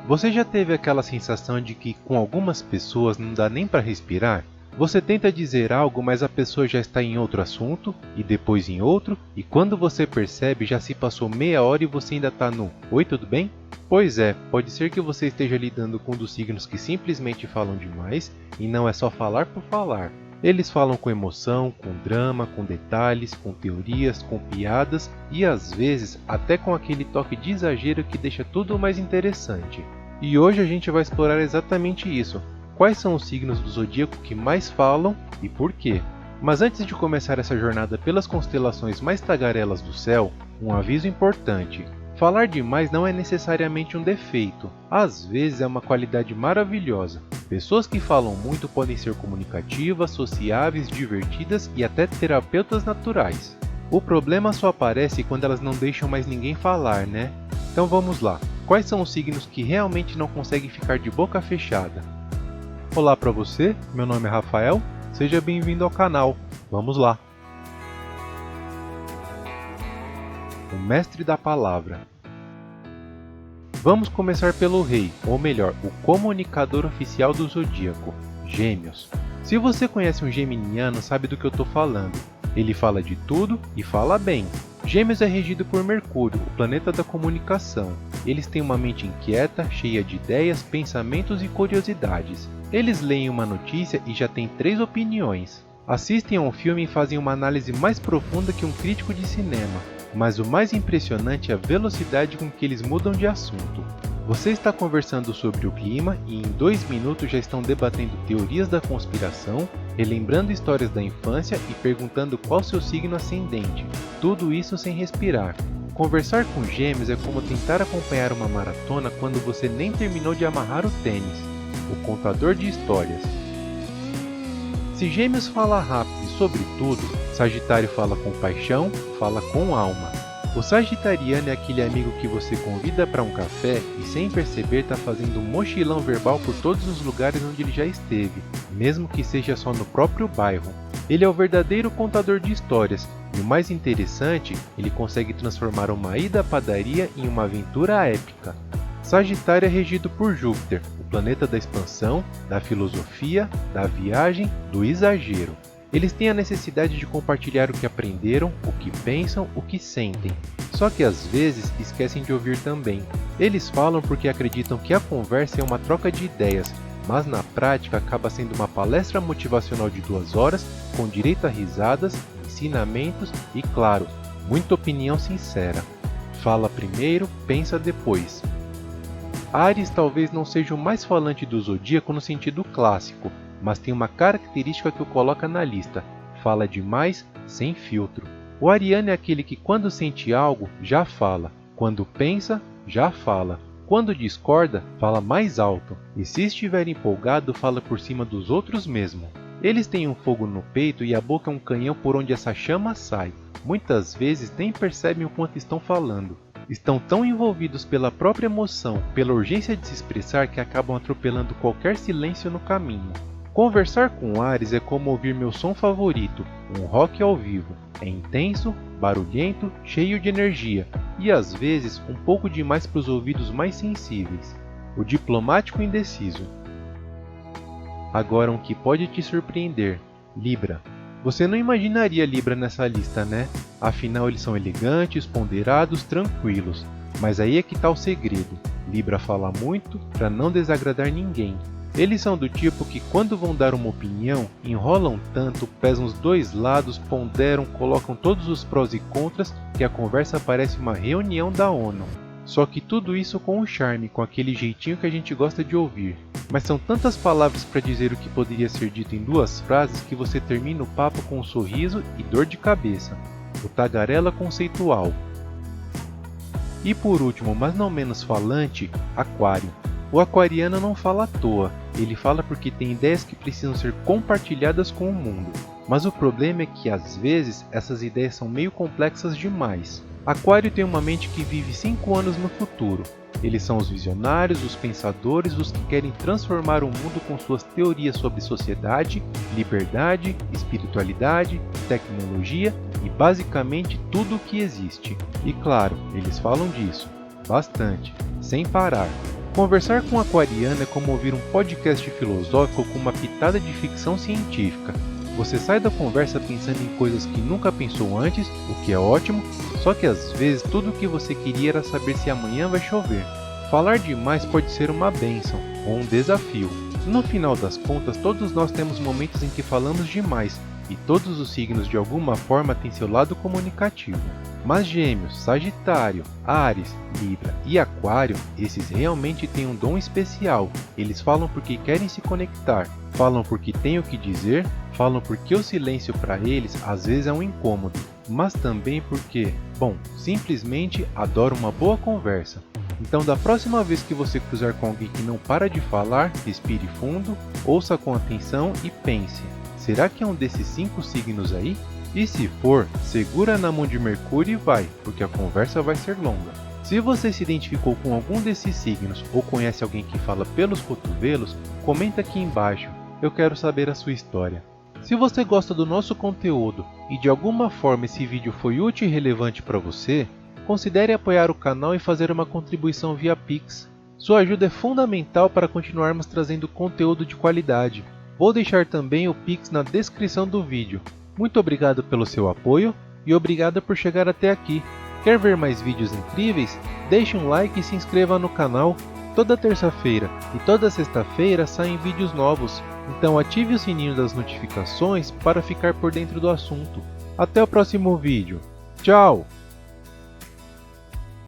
Você já teve aquela sensação de que com algumas pessoas não dá nem para respirar? Você tenta dizer algo, mas a pessoa já está em outro assunto, e depois em outro, e quando você percebe já se passou meia hora e você ainda está no "Oi, tudo bem?". Pois é, pode ser que você esteja lidando com um dos signos que simplesmente falam demais, e não é só falar por falar. Eles falam com emoção, com drama, com detalhes, com teorias, com piadas e às vezes até com aquele toque de exagero que deixa tudo mais interessante. E hoje a gente vai explorar exatamente isso. Quais são os signos do zodíaco que mais falam e por quê? Mas antes de começar essa jornada pelas constelações mais tagarelas do céu, um aviso importante. Falar demais não é necessariamente um defeito, às vezes é uma qualidade maravilhosa. Pessoas que falam muito podem ser comunicativas, sociáveis, divertidas e até terapeutas naturais. O problema só aparece quando elas não deixam mais ninguém falar, né? Então vamos lá. Quais são os signos que realmente não conseguem ficar de boca fechada? Olá para você, meu nome é Rafael, seja bem-vindo ao canal. Vamos lá! O Mestre da Palavra. Vamos começar pelo rei, ou melhor, o comunicador oficial do zodíaco, Gêmeos. Se você conhece um geminiano, sabe do que eu estou falando. Ele fala de tudo e fala bem. Gêmeos é regido por Mercúrio, o planeta da comunicação. Eles têm uma mente inquieta, cheia de ideias, pensamentos e curiosidades. Eles leem uma notícia e já têm 3 opiniões. Assistem a um filme e fazem uma análise mais profunda que um crítico de cinema. Mas o mais impressionante é a velocidade com que eles mudam de assunto. Você está conversando sobre o clima e em 2 minutos já estão debatendo teorias da conspiração, relembrando histórias da infância e perguntando qual seu signo ascendente. Tudo isso sem respirar. Conversar com Gêmeos é como tentar acompanhar uma maratona quando você nem terminou de amarrar o tênis. O contador de histórias. Se Gêmeos fala rápido e sobre tudo, Sagitário fala com paixão, fala com alma. O sagitariano é aquele amigo que você convida para um café e sem perceber está fazendo um mochilão verbal por todos os lugares onde ele já esteve, mesmo que seja só no próprio bairro. Ele é o verdadeiro contador de histórias, e o mais interessante, ele consegue transformar uma ida à padaria em uma aventura épica. Sagitário é regido por Júpiter, o planeta da expansão, da filosofia, da viagem, do exagero. Eles têm a necessidade de compartilhar o que aprenderam, o que pensam, o que sentem. Só que às vezes esquecem de ouvir também. Eles falam porque acreditam que a conversa é uma troca de ideias, mas na prática acaba sendo uma palestra motivacional de 2 horas, com direito a risadas, ensinamentos e, claro, muita opinião sincera. Fala primeiro, pensa depois. Áries talvez não seja o mais falante do zodíaco no sentido clássico, mas tem uma característica que o coloca na lista: fala demais, sem filtro. O ariano é aquele que quando sente algo, já fala, quando pensa, já fala, quando discorda, fala mais alto, e se estiver empolgado, fala por cima dos outros mesmo. Eles têm um fogo no peito e a boca é um canhão por onde essa chama sai. Muitas vezes nem percebem o quanto estão falando. Estão tão envolvidos pela própria emoção, pela urgência de se expressar que acabam atropelando qualquer silêncio no caminho. Conversar com Áries é como ouvir meu som favorito, um rock ao vivo. É intenso, barulhento, cheio de energia e às vezes um pouco demais para os ouvidos mais sensíveis. O diplomático indeciso. Agora um que pode te surpreender, Libra. Você não imaginaria Libra nessa lista, né? Afinal eles são elegantes, ponderados, tranquilos. Mas aí é que está o segredo. Libra fala muito para não desagradar ninguém. Eles são do tipo que quando vão dar uma opinião, enrolam tanto, pesam os 2 lados, ponderam, colocam todos os prós e contras que a conversa parece uma reunião da ONU. Só que tudo isso com um charme, com aquele jeitinho que a gente gosta de ouvir. Mas são tantas palavras para dizer o que poderia ser dito em 2 frases que você termina o papo com um sorriso e dor de cabeça. O tagarela conceitual. E por último, mas não menos falante, Aquário. O aquariano não fala à toa, ele fala porque tem ideias que precisam ser compartilhadas com o mundo. Mas o problema é que às vezes essas ideias são meio complexas demais. Aquário tem uma mente que vive 5 anos no futuro. Eles são os visionários, os pensadores, os que querem transformar o mundo com suas teorias sobre sociedade, liberdade, espiritualidade, tecnologia e basicamente tudo o que existe. E claro, eles falam disso, bastante, sem parar. Conversar com um aquariano é como ouvir um podcast filosófico com uma pitada de ficção científica. Você sai da conversa pensando em coisas que nunca pensou antes, o que é ótimo, só que às vezes tudo o que você queria era saber se amanhã vai chover. Falar demais pode ser uma bênção ou um desafio. No final das contas, todos nós temos momentos em que falamos demais, e todos os signos de alguma forma têm seu lado comunicativo. Mas Gêmeos, Sagitário, Áries, Libra e Aquário, esses realmente têm um dom especial. Eles falam porque querem se conectar, falam porque têm o que dizer, falam porque o silêncio para eles às vezes é um incômodo, mas também porque, simplesmente adoram uma boa conversa. Então, da próxima vez que você cruzar com alguém que não para de falar, respire fundo, ouça com atenção e pense: será que é um desses 5 signos aí? E se for, segura na mão de Mercúrio e vai, porque a conversa vai ser longa. Se você se identificou com algum desses signos ou conhece alguém que fala pelos cotovelos, comenta aqui embaixo, eu quero saber a sua história. Se você gosta do nosso conteúdo e de alguma forma esse vídeo foi útil e relevante para você, considere apoiar o canal e fazer uma contribuição via Pix. Sua ajuda é fundamental para continuarmos trazendo conteúdo de qualidade. Vou deixar também o Pix na descrição do vídeo. Muito obrigado pelo seu apoio e obrigado por chegar até aqui. Quer ver mais vídeos incríveis? Deixe um like e se inscreva no canal. Toda terça-feira e toda sexta-feira saem vídeos novos, então ative o sininho das notificações para ficar por dentro do assunto. Até o próximo vídeo. Tchau!